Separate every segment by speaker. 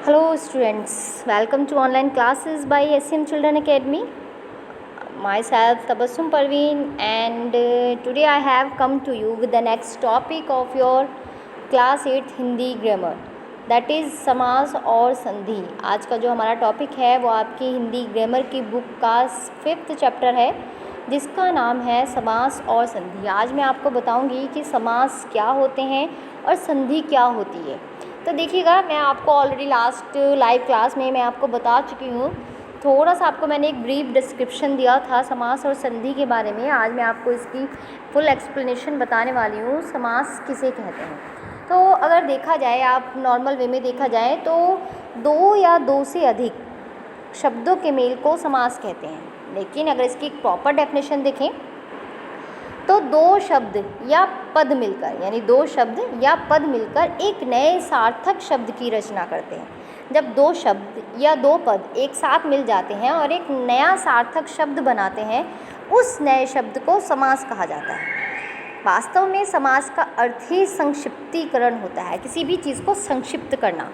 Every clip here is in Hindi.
Speaker 1: Hello students, welcome to online classes by SCM Children Academy. Myself Tabassum Parveen and today I have come to you with the next topic of your class 8th Hindi grammar, that is समास और संधि। आज का जो हमारा टॉपिक है वो आपकी हिंदी ग्रामर की बुक का 5th चैप्टर है जिसका नाम है समास और संधि। आज मैं आपको बताऊंगी कि समास क्या होते हैं और संधि क्या होती है। तो देखिएगा, मैं आपको ऑलरेडी लास्ट लाइव क्लास में मैं आपको बता चुकी हूँ, थोड़ा सा आपको मैंने एक ब्रीफ डिस्क्रिप्शन दिया था समास और संधि के बारे में। आज मैं आपको इसकी फुल एक्सप्लेनेशन बताने वाली हूँ, समास किसे कहते हैं। तो अगर देखा जाए, आप नॉर्मल वे में देखा जाए तो दो या दो से अधिक शब्दों के मेल को समास कहते हैं। लेकिन अगर इसकी एक प्रॉपर डेफिनेशन देखें तो दो शब्द या पद मिलकर, यानी दो शब्द या पद मिलकर एक नए सार्थक शब्द की रचना करते हैं। जब दो शब्द या दो पद एक साथ मिल जाते हैं और एक नया सार्थक शब्द बनाते हैं, उस नए शब्द को समास कहा जाता है। वास्तव में समास का अर्थ ही संक्षिप्तीकरण होता है, किसी भी चीज़ को संक्षिप्त करना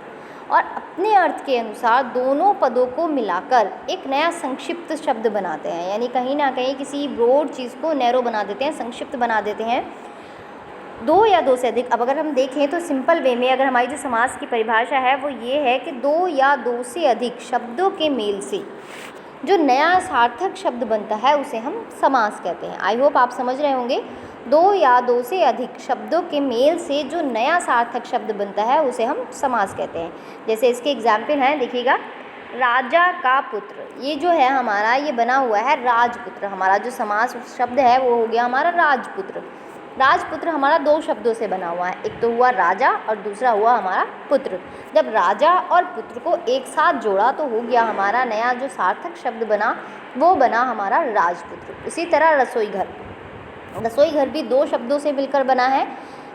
Speaker 1: और अपने अर्थ के अनुसार दोनों पदों को मिलाकर एक नया संक्षिप्त शब्द बनाते हैं। यानी कहीं ना कहीं किसी ब्रॉड चीज़ को नैरो बना देते हैं, संक्षिप्त बना देते हैं। दो या दो से अधिक, अब अगर हम देखें तो सिंपल वे में अगर हमारी जो समास की परिभाषा है वो ये है कि दो या दो से अधिक शब्दों के मेल से जो नया सार्थक शब्द बनता है उसे हम समास कहते हैं। आई होप आप समझ रहे होंगे। दो या दो से अधिक शब्दों के मेल से जो नया सार्थक शब्द बनता है उसे हम समास कहते हैं। जैसे इसके एग्जाम्पल हैं, देखिएगा, राजा का पुत्र, ये जो है हमारा ये बना हुआ है राजपुत्र। हमारा जो समास शब्द है वो हो गया हमारा राजपुत्र। राजपुत्र हमारा दो शब्दों से बना हुआ है, एक तो हुआ राजा और दूसरा हुआ हमारा पुत्र। जब राजा और पुत्र को एक साथ जोड़ा तो हो गया हमारा नया जो सार्थक शब्द बना वो बना हमारा राजपुत्र। उसी तरह रसोई घर, रसोई घर भी दो शब्दों से मिलकर बना है,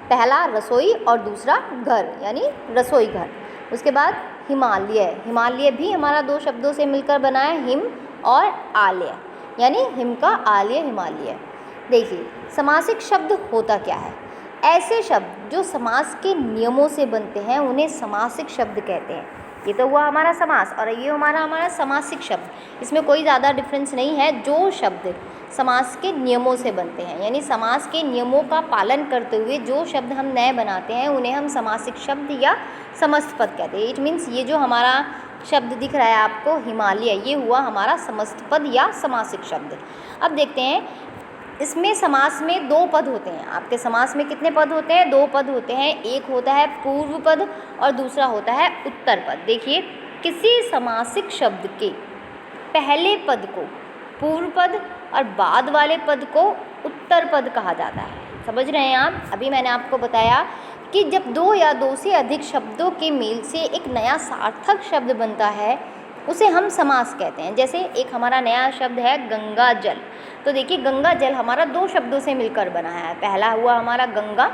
Speaker 1: पहला रसोई और दूसरा घर, यानी रसोई घर। उसके बाद हिमालय, हिमालय भी हमारा दो शब्दों से मिलकर बना है, हिम और आलय, यानी हिम का आलय हिमालय। देखिए, समासिक शब्द होता क्या है। ऐसे शब्द जो समास के नियमों से बनते हैं उन्हें समासिक शब्द कहते हैं। ये तो हुआ हमारा समास और ये हमारा समासिक शब्द। इसमें कोई ज़्यादा डिफरेंस नहीं है। जो शब्द समास के नियमों से बनते हैं, यानी समास के नियमों का पालन करते हुए जो शब्द हम नए बनाते हैं उन्हें हम समासिक शब्द या समस्त पद कहते हैं। इट मीन्स ये जो हमारा शब्द दिख रहा है आपको हिमालय, ये हुआ हमारा समस्त पद या समासिक शब्द। अब देखते हैं, इसमें समास में दो पद होते हैं। आपके समास में कितने पद होते हैं? दो पद होते हैं। एक होता है पूर्व पद और दूसरा होता है उत्तर पद। देखिए, किसी समासिक शब्द के पहले पद को पूर्व पद और बाद वाले पद को उत्तर पद कहा जाता है। समझ रहे हैं आप? अभी मैंने आपको बताया कि जब दो या दो से अधिक शब्दों के मेल से एक नया सार्थक शब्द बनता है उसे हम समास कहते हैं। जैसे एक हमारा नया शब्द है गंगा जल। तो देखिए, गंगा जल हमारा दो शब्दों से मिलकर बना है, पहला हुआ हमारा गंगा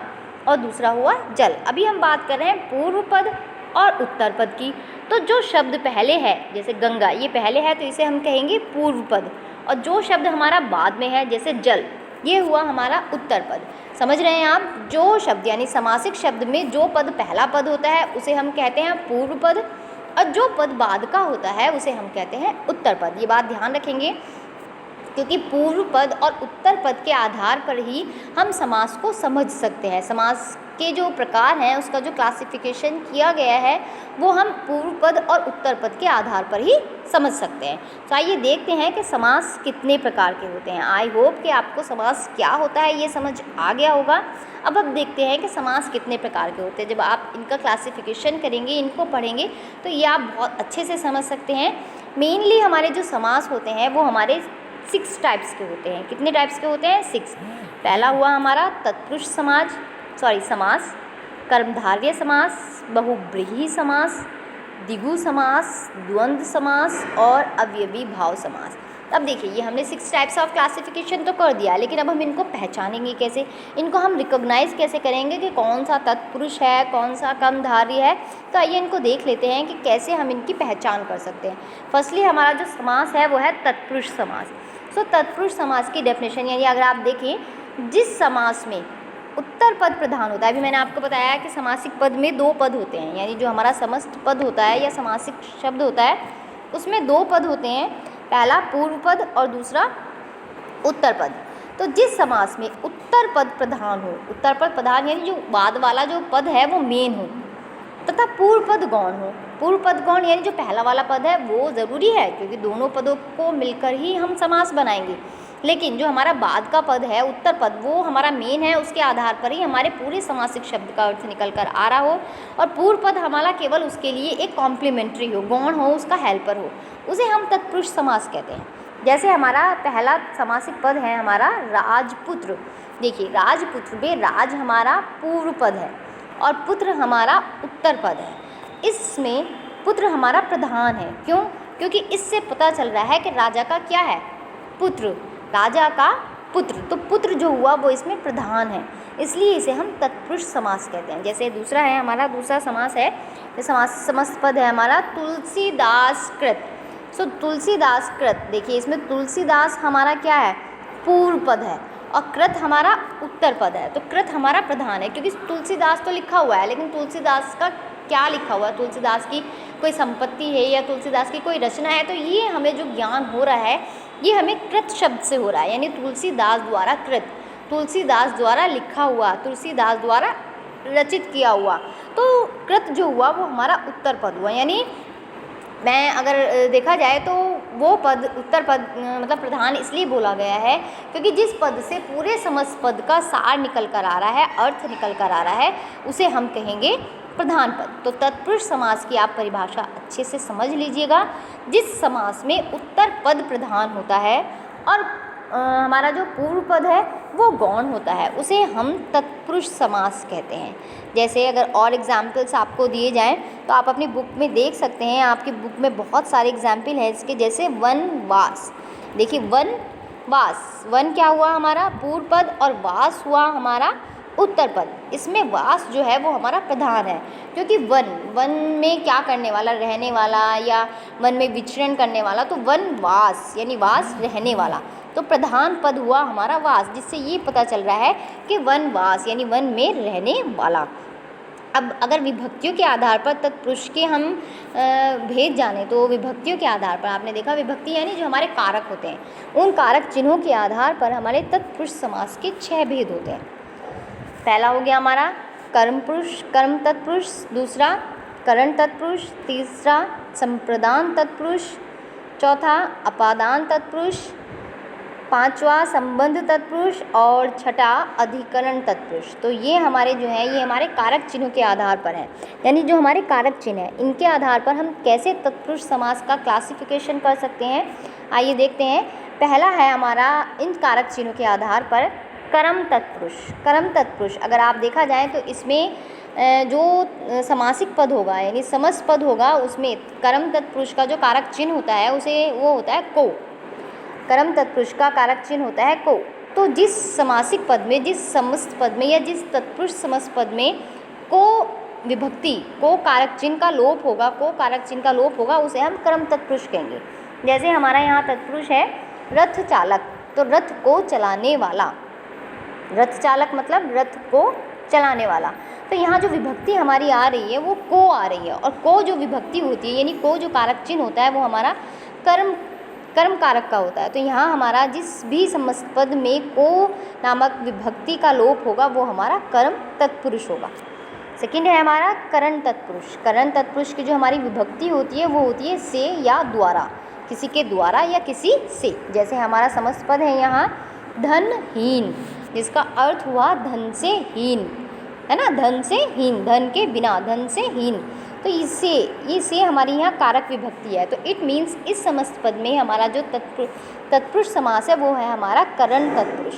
Speaker 1: और दूसरा हुआ जल। अभी हम बात कर रहे हैं पूर्व पद और उत्तर पद की। तो जो शब्द पहले है, जैसे गंगा, ये पहले है तो इसे हम कहेंगे पूर्व पद, और जो शब्द हमारा बाद में है जैसे जल, ये हुआ हमारा उत्तर पद। समझ रहे हैं आप? जो शब्द यानी समासिक शब्द में जो पद पहला पद होता है उसे हम कहते हैं पूर्व पद और जो पद बाद का होता है उसे हम कहते हैं उत्तर पद। ये बात ध्यान रखेंगे, क्योंकि पूर्व पद और उत्तर पद के आधार पर ही हम समास को समझ सकते हैं। समास के जो प्रकार हैं उसका जो क्लासिफिकेशन किया गया है वो हम पूर्व पद और उत्तर पद के आधार पर ही समझ सकते हैं। तो आइए देखते हैं कि समास कितने प्रकार के होते हैं। आई होप कि आपको समास क्या होता है ये समझ आ गया होगा। अब देखते हैं कि समास कितने प्रकार के होते हैं। जब आप इनका क्लासिफिकेशन करेंगे, इनको पढ़ेंगे, तो ये आप बहुत अच्छे से समझ सकते हैं। मेनली हमारे जो समास होते हैं वो हमारे 6 टाइप्स के होते हैं। कितने टाइप्स के होते हैं? 6। पहला हुआ हमारा तत्पुरुष समास, कर्मधारय समास, बहुव्रीहि समास, द्विगु समास, द्वंद्व समास और अवयवी भाव समास। अब देखिए, ये हमने 6 टाइप्स ऑफ क्लासिफिकेशन तो कर दिया, लेकिन अब हम इनको पहचानेंगे कैसे, इनको हम रिकॉग्नाइज कैसे करेंगे कि कौन सा तत्पुरुष है, कौन सा कर्मधारय है। तो आइए इनको देख लेते हैं कि कैसे हम इनकी पहचान कर सकते हैं। फर्स्टली हमारा जो समास है वो है तत्पुरुष समास। तत्पुरुष समास की डेफिनेशन, यानी अगर आप देखें, जिस समास में उत्तर पद प्रधान होता है। अभी मैंने आपको बताया कि समासिक पद में 2 पद होते हैं, यानी जो हमारा समस्त पद होता है या समासिक शब्द होता है उसमें 2 पद होते हैं, पहला पूर्व पद और दूसरा उत्तर पद। तो जिस समास में उत्तर पद प्रधान हो, उत्तर पद प्रधान यानी जो बाद वाला जो पद है वो मेन हो, तथा पूर्व पद गौण हो। पूर्व पद गौण यानी जो पहला वाला पद है वो ज़रूरी है, क्योंकि दोनों पदों को मिलकर ही हम समास बनाएंगे, लेकिन जो हमारा बाद का पद है उत्तर पद वो हमारा मेन है, उसके आधार पर ही हमारे पूरे समासिक शब्द का अर्थ निकल कर आ रहा हो, और पूर्व पद हमारा केवल उसके लिए एक कॉम्प्लीमेंट्री हो, गौण हो, उसका हेल्पर हो, उसे हम तत्पुरुष समास कहते हैं। जैसे हमारा पहला समासिक पद है हमारा राजपुत्र। देखिए राजपुत्र में राज हमारा पूर्व पद है और पुत्र हमारा उत्तर पद है। इसमें पुत्र हमारा प्रधान है। क्यों? क्योंकि इससे पता चल रहा है कि राजा का क्या है, पुत्र, राजा का पुत्र, तो पुत्र जो हुआ वो इसमें प्रधान है, इसलिए इसे हम तत्पुरुष समास कहते हैं। जैसे दूसरा है हमारा, दूसरा समास है, ये समास समस्त पद है हमारा तुलसीदास कृत। सो तुलसीदास कृत, देखिए इसमें तुलसीदास हमारा क्या है, पूर्व पद है और कृत हमारा उत्तर पद है, तो कृत हमारा प्रधान है, क्योंकि तुलसीदास तो लिखा हुआ है, लेकिन तुलसीदास का क्या लिखा हुआ है, तुलसीदास की कोई संपत्ति है या तुलसीदास की कोई रचना है, तो ये हमें जो ज्ञान हो रहा है ये हमें कृत शब्द से हो रहा है, यानी तुलसीदास द्वारा कृत, तुलसीदास द्वारा लिखा हुआ, तुलसीदास द्वारा रचित किया हुआ, तो कृत जो हुआ वो हमारा उत्तर पद हुआ। यानी मैं अगर देखा जाए तो वो पद उत्तर पद मतलब प्रधान इसलिए बोला गया है क्योंकि जिस पद से पूरे समस्त पद का सार निकल कर आ रहा है, अर्थ निकल कर आ रहा है, उसे हम कहेंगे प्रधान पद। तो तत्पुरुष समास की आप परिभाषा अच्छे से समझ लीजिएगा। जिस समास में उत्तर पद प्रधान होता है और हमारा जो पूर्व पद है वो गौण होता है, उसे हम तत्पुरुष समास कहते हैं। जैसे अगर और एग्जाम्पल्स आपको दिए जाएं तो आप अपनी बुक में देख सकते हैं, आपकी बुक में बहुत सारे एग्जाम्पल हैं इसके। जैसे वनवास, देखिए वनवास, वन क्या हुआ हमारा पूर्व पद और वास हुआ हमारा उत्तर पद। इसमें वास जो है वो हमारा प्रधान है, क्योंकि वन में क्या करने वाला, रहने वाला, या वन में विचरण करने वाला, तो वनवास यानी वास रहने वाला, तो प्रधान पद हुआ हमारा वास, जिससे ये पता चल रहा है कि वनवास यानी वन में रहने वाला। अब अगर विभक्तियों के आधार पर तत्पुरुष के हम भेद जाने तो विभक्तियों के आधार पर आपने देखा, विभक्ति यानी जो हमारे कारक होते हैं, उन कारक चिन्हों के आधार पर हमारे तत्पुरुष समास के 6 भेद होते हैं। पहला हो गया हमारा कर्म पुरुष, कर्म तत्पुरुष, दूसरा करण तत्पुरुष, तीसरा संप्रदान तत्पुरुष, चौथा अपादान तत्पुरुष, पांचवा संबंध तत्पुरुष और छठा अधिकरण तत्पुरुष। तो ये हमारे जो है ये हमारे कारक चिन्हों के आधार पर हैं, यानी जो हमारे कारक चिन्ह हैं इनके आधार पर हम कैसे तत्पुरुष समास का क्लासिफिकेशन कर सकते हैं, आइए देखते हैं। पहला है हमारा इन कारक चिन्हों के आधार पर कर्म तत्पुरुष। कर्म तत्पुरुष अगर आप देखा जाए तो इसमें जो समासिक पद होगा यानी समस्त पद होगा, उसमें कर्म तत्पुरुष का जो कारक चिन्ह होता है उसे वो होता है को। कर्म तत्पुरुष का कारक चिन्ह होता है को। तो जिस समासिक पद में, जिस समस्त पद में या जिस तत्पुरुष समस्त पद में को विभक्ति, को कारक चिन्ह का लोप होगा, को कारक चिन्ह का लोप होगा, उसे हम कर्म तत्पुरुष कहेंगे। जैसे हमारा यहाँ तत्पुरुष है रथ चालक, तो रथ को चलाने वाला, रथ चालक मतलब रथ को चलाने वाला। तो यहाँ जो विभक्ति हमारी आ रही है वो को आ रही है, और को जो विभक्ति होती है यानी को जो कारक चिन्ह होता है वो हमारा कर्म कारक का होता है। तो यहाँ हमारा जिस भी समस्त पद में को नामक विभक्ति का लोप होगा वो हमारा कर्म तत्पुरुष होगा। सेकंड है हमारा करण तत्पुरुष। करण तत्पुरुष की जो हमारी विभक्ति होती है वो होती है से या द्वारा, किसी के द्वारा या किसी से। जैसे हमारा समस्त पद है यहाँ धनहीन, जिसका अर्थ हुआ धन से हीन, है ना, धन से हीन, धन के बिना, धन से हीन। तो इससे हमारी यहाँ कारक विभक्ति है। तो इट मीन्स इस समस्त पद में हमारा जो तत्पुरुष समास है वो है हमारा करण तत्पुरुष।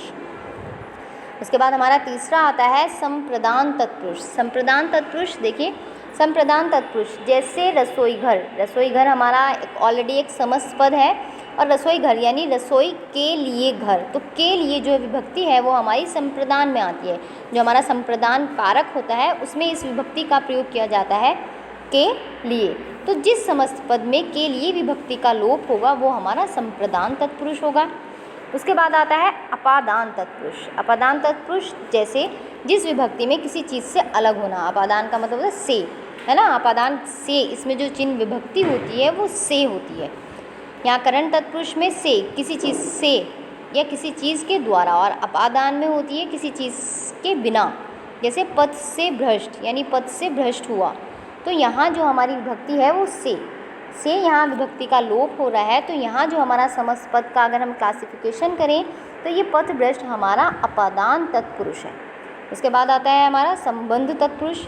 Speaker 1: उसके बाद हमारा तीसरा आता है संप्रदान तत्पुरुष। संप्रदान तत्पुरुष देखिए, संप्रदान तत्पुरुष जैसे रसोई घर, रसोई घर हमारा ऑलरेडी एक समस्त पद है, और रसोई घर यानी रसोई के लिए घर, तो के लिए जो विभक्ति है वो हमारी संप्रदान में आती है। जो हमारा संप्रदान कारक होता है उसमें इस विभक्ति का प्रयोग किया जाता है के लिए। तो जिस समस्त पद में के लिए विभक्ति का लोप होगा वो हमारा संप्रदान तत्पुरुष होगा। उसके बाद आता है अपादान तत्पुरुष। अपादान तत्पुरुष जैसे जिस विभक्ति में किसी चीज़ से अलग होना। अपादान का मतलब है से, है ना, अपादान से, इसमें जो चिन्ह विभक्ति होती है वो से होती है। यहाँ करण तत्पुरुष में से, किसी चीज़ से या किसी चीज़ के द्वारा, और अपादान में होती है किसी चीज़ के बिना, जैसे पथ से भ्रष्ट, यानी पथ से भ्रष्ट हुआ। तो यहाँ जो हमारी विभक्ति है वो से यहाँ विभक्ति का लोप हो रहा है। तो यहाँ जो हमारा समस्त पद का अगर हम क्लासिफिकेशन करें तो ये पथ भ्रष्ट हमारा अपादान तत्पुरुष है। उसके बाद आता है हमारा संबंध तत्पुरुष।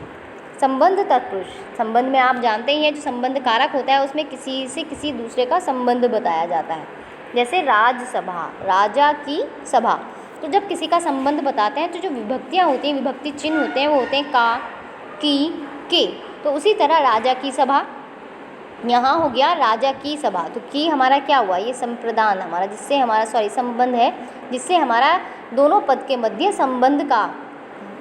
Speaker 1: संबंध तत्पुरुष, संबंध में आप जानते ही हैं जो संबंध कारक होता है उसमें किसी से किसी दूसरे का संबंध बताया जाता है। जैसे राजसभा, राजा की सभा। तो जब किसी का संबंध बताते हैं तो जो विभक्तियाँ होती हैं, विभक्ति चिन्ह होते हैं, वो होते हैं का, की, के। तो उसी तरह राजा की सभा, यहाँ हो गया राजा की सभा, तो की हमारा क्या हुआ, ये संप्रदान हमारा, जिससे हमारा संबंध है, जिससे हमारा दोनों पद के मध्य संबंध का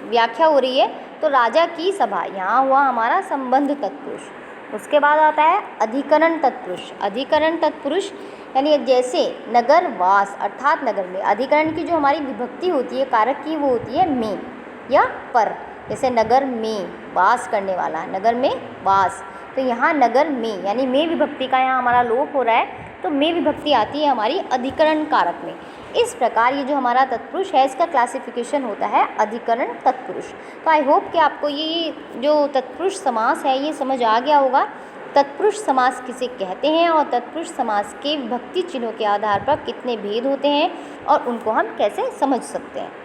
Speaker 1: व्याख्या हो रही है। तो राजा की सभा, यहाँ हुआ हमारा संबंध तत्पुरुष। उसके बाद आता है अधिकरण तत्पुरुष। अधिकरण तत्पुरुष यानी जैसे नगर वास, अर्थात नगर में, अधिकरण की जो हमारी विभक्ति होती है कारक की, वो होती है में या पर। जैसे नगर में वास करने वाला, नगर में वास। तो यहाँ नगर में यानी में विभक्ति का यहाँ हमारा लोप हो रहा है, तो में विभक्ति आती है हमारी अधिकरण कारक में। इस प्रकार ये जो हमारा तत्पुरुष है इसका क्लासिफिकेशन होता है अधिकरण तत्पुरुष। तो आई होप कि आपको ये जो तत्पुरुष समास है ये समझ आ गया होगा। तत्पुरुष समास किसे कहते हैं और तत्पुरुष समास के विभक्ति चिन्हों के आधार पर कितने भेद होते हैं और उनको हम कैसे समझ सकते हैं।